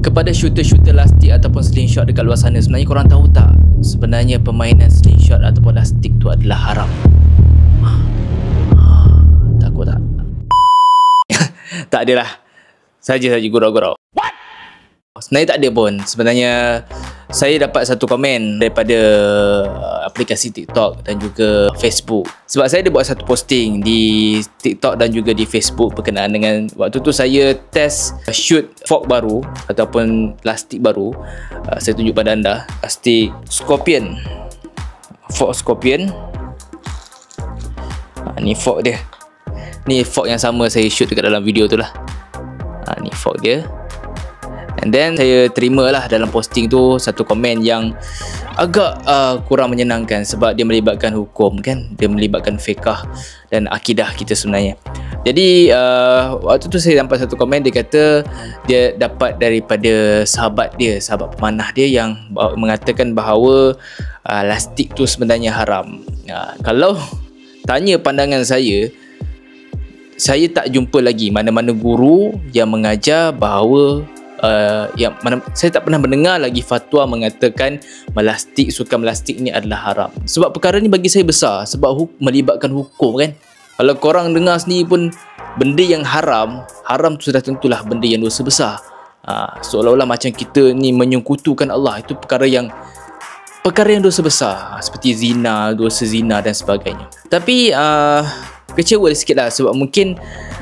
Kepada shooter-shooter lastik ataupun slingshot dekat luar sana, sebenarnya korang tahu tak, sebenarnya permainan slingshot ataupun lastik tu adalah haram. Takut tak? Tak adalah, saja gurau-gurau. Sebenarnya tak ada pun. Sebenarnya saya dapat satu komen daripada aplikasi TikTok dan juga Facebook. Sebab saya ada buat satu posting di TikTok dan juga di Facebook berkenaan dengan waktu tu saya test shoot fork baru ataupun plastik baru. Saya tunjuk pada anda plastik Scorpion, fork Scorpion. Ni fork dia. Ni fork yang sama saya shoot dekat dalam video tu lah. Ni fork dia. And then saya terima lah dalam posting tu satu komen yang agak kurang menyenangkan sebab dia melibatkan hukum kan, dia melibatkan fiqh dan akidah kita sebenarnya. Jadi waktu tu saya nampak satu komen, dia kata dia dapat daripada sahabat dia, sahabat pemanah dia yang mengatakan bahawa lastik tu sebenarnya haram. Kalau tanya pandangan saya tak jumpa lagi mana-mana guru yang mengajar bahawa saya tak pernah mendengar lagi fatwa mengatakan sukan melastik ni adalah haram. Sebab perkara ni bagi saya besar sebab melibatkan hukum kan. Kalau korang dengar sendiri pun benda yang haram tu sudah tentulah benda yang dosa besar. Seolah-olah macam kita ni menyekutukan Allah, itu perkara yang dosa besar, seperti zina, dosa zina dan sebagainya. Tapi kecewa sikit lah sebab mungkin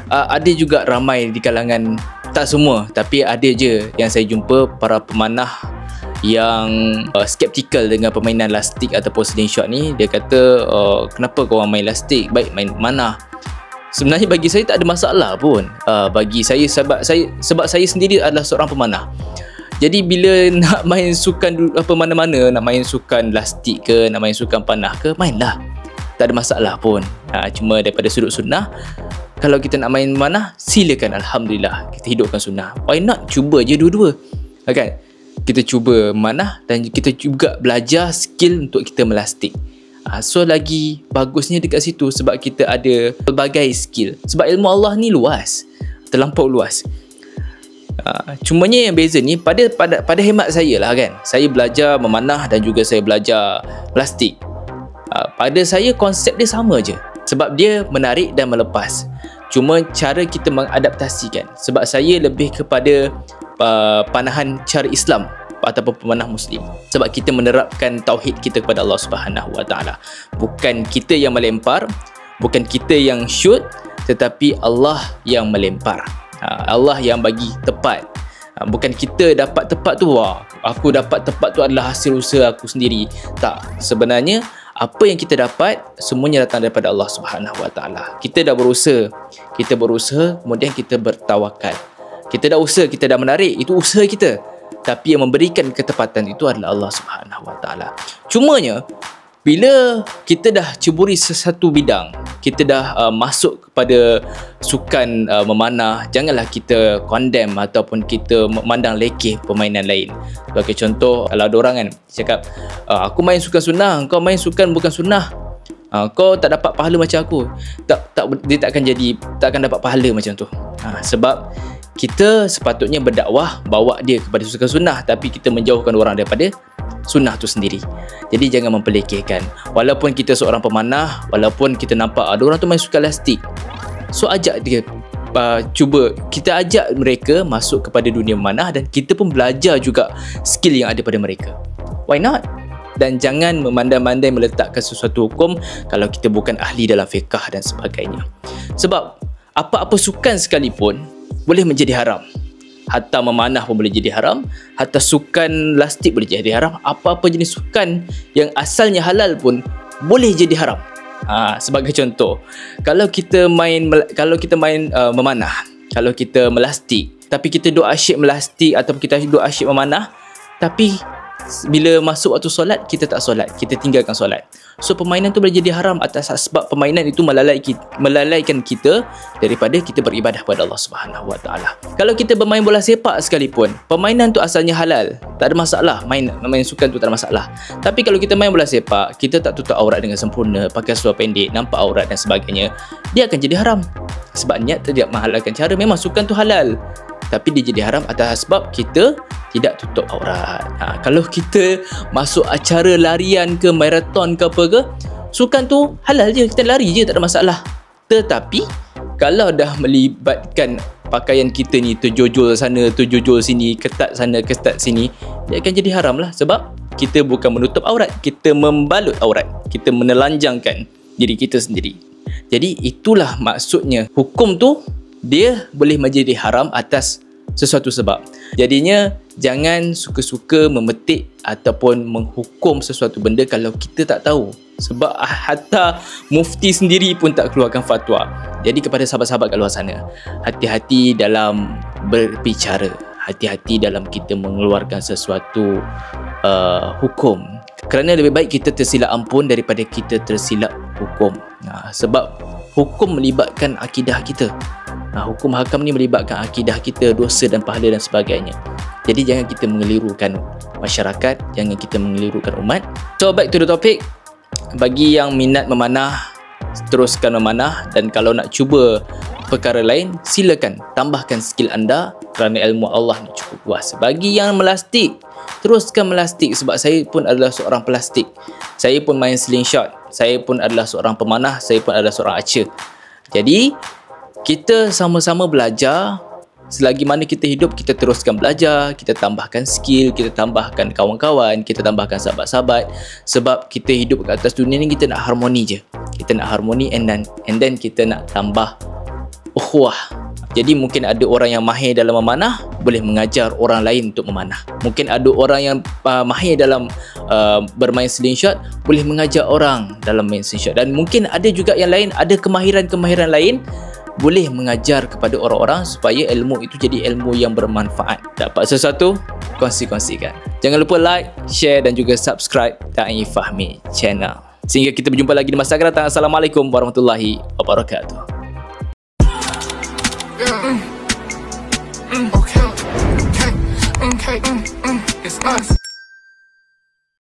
ada juga ramai di kalangan, tak semua, tapi ada je yang saya jumpa para pemanah yang skeptikal dengan permainan lastik ataupun slingshot ni. Dia kata kenapa korang main lastik, baik main pemanah. Sebenarnya bagi saya tak ada masalah pun. Bagi saya sebab saya sendiri adalah seorang pemanah. Jadi bila nak main sukan mana-mana, nak main sukan lastik ke, nak main sukan panah ke, mainlah. Tak ada masalah pun. Cuma daripada sudut sunnah, kalau kita nak main mana, silakan, alhamdulillah, kita hidupkan sunnah. Why not? Cuba je dua-dua, kan? Kita cuba mana dan kita juga belajar skill untuk kita melastik. So lagi bagusnya dekat situ sebab kita ada pelbagai skill. Sebab ilmu Allah ni luas, terlampau luas. Cumanya yang beza ni pada hemat saya lah kan. Saya belajar memanah dan juga saya belajar plastik. Pada saya konsep dia sama je, sebab dia menarik dan melepas. Cuma cara kita mengadaptasikan. Sebab saya lebih kepada panahan cara Islam ataupun pemanah Muslim. Sebab kita menerapkan tauhid kita kepada Allah Subhanahu Wa Taala. Bukan kita yang melempar, bukan kita yang shoot, tetapi Allah yang melempar. Allah yang bagi tepat. Bukan kita dapat tepat tu, aku dapat tepat tu adalah hasil usaha aku sendiri. Tak, sebenarnya apa yang kita dapat semuanya datang daripada Allah Subhanahu Wa Taala. Kita dah berusaha, kemudian kita bertawakal. Kita dah usaha, kita dah menarik, itu usaha kita. Tapi yang memberikan ketepatan itu adalah Allah Subhanahu Wa Taala. Cumanya bila kita dah ceburi sesuatu bidang, kita dah masuk kepada sukan memanah, janganlah kita condemn ataupun kita memandang lekeh permainan lain. Sebagai contoh, kalau ada orang kan cakap, aku main sukan sunnah, kau main sukan bukan sunnah, kau tak dapat pahala macam aku. Dia tak akan dapat pahala macam tu. Sebab kita sepatutnya berdakwah, bawa dia kepada sukan sunnah, tapi kita menjauhkan orang daripada sunnah tu sendiri. Jadi jangan mempelekehkan. Walaupun kita seorang pemanah, walaupun kita nampak ada orang tu main sukan lastik, so ajak dia, cuba kita ajak mereka masuk kepada dunia memanah dan kita pun belajar juga skill yang ada pada mereka. Why not? Dan jangan memandai-mandai meletakkan sesuatu hukum kalau kita bukan ahli dalam fiqh dan sebagainya. Sebab apa-apa sukan sekalipun boleh menjadi haram. Hatta memanah pun boleh jadi haram, hatta sukan lastik boleh jadi haram. Apa-apa jenis sukan yang asalnya halal pun boleh jadi haram. Sebagai contoh, kalau kita main memanah, kalau kita melastik, tapi kita duk asyik melastik ataupun kita duk asyik memanah, tapi bila masuk waktu solat kita tak solat, kita tinggalkan solat. So permainan tu boleh jadi haram atas sebab permainan itu melalaikan kita daripada kita beribadah kepada Allah Subhanahu Wa Taala. Kalau kita bermain bola sepak sekalipun, permainan tu asalnya halal, tak ada masalah, main sukan tu tak ada masalah. Tapi kalau kita main bola sepak, kita tak tutup aurat dengan sempurna, pakai seluar pendek, nampak aurat dan sebagainya, dia akan jadi haram. Sebab niat tidak menghalalkan cara. Memang sukan tu halal, tapi dia jadi haram atas sebab kita tidak tutup aurat. Kalau kita masuk acara larian ke maraton ke apa ke, sukan tu halal je, kita lari je, tak ada masalah. Tetapi kalau dah melibatkan pakaian kita ni, terjojol sana, terjojol sini, ketat sana, ketat sini, dia akan jadi haram lah. Sebab kita bukan menutup aurat, kita membalut aurat, kita menelanjangkan diri kita sendiri. Jadi itulah maksudnya, hukum tu dia boleh menjadi haram atas sesuatu sebab. Jadinya jangan suka-suka memetik ataupun menghukum sesuatu benda kalau kita tak tahu. Sebab hatta mufti sendiri pun tak keluarkan fatwa. Jadi kepada sahabat-sahabat kat luar sana, hati-hati dalam berbicara, hati-hati dalam kita mengeluarkan sesuatu hukum. Kerana lebih baik kita tersilap ampun daripada kita tersilap hukum. Sebab hukum melibatkan akidah kita. Hukum hakam ni melibatkan akidah kita, dosa dan pahala dan sebagainya. Jadi jangan kita mengelirukan masyarakat, jangan kita mengelirukan umat. So back to the topic. Bagi yang minat memanah, teruskan memanah, dan kalau nak cuba perkara lain, silakan tambahkan skill anda kerana ilmu Allah ni cukup luas. Bagi yang melastik, teruskan melastik sebab saya pun adalah seorang pelastik. Saya pun main slingshot, saya pun adalah seorang pemanah, saya pun adalah seorang archer. Jadi kita sama-sama belajar. Selagi mana kita hidup, kita teruskan belajar, kita tambahkan skill, kita tambahkan kawan-kawan, kita tambahkan sahabat-sahabat. Sebab kita hidup kat atas dunia ni, kita nak harmoni je. Kita nak harmoni and then kita nak tambah ukhuwah. Jadi mungkin ada orang yang mahir dalam memanah, boleh mengajar orang lain untuk memanah. Mungkin ada orang yang mahir dalam bermain slingshot, boleh mengajar orang dalam main slingshot. Dan mungkin ada juga yang lain, ada kemahiran-kemahiran lain, boleh mengajar kepada orang-orang supaya ilmu itu jadi ilmu yang bermanfaat. Dapat sesuatu, kongsi-kongsikan. Jangan lupa like, share dan juga subscribe Da'i Fahmi channel. Sehingga kita berjumpa lagi di masa akan datang. Assalamualaikum warahmatullahi wabarakatuh. Okay.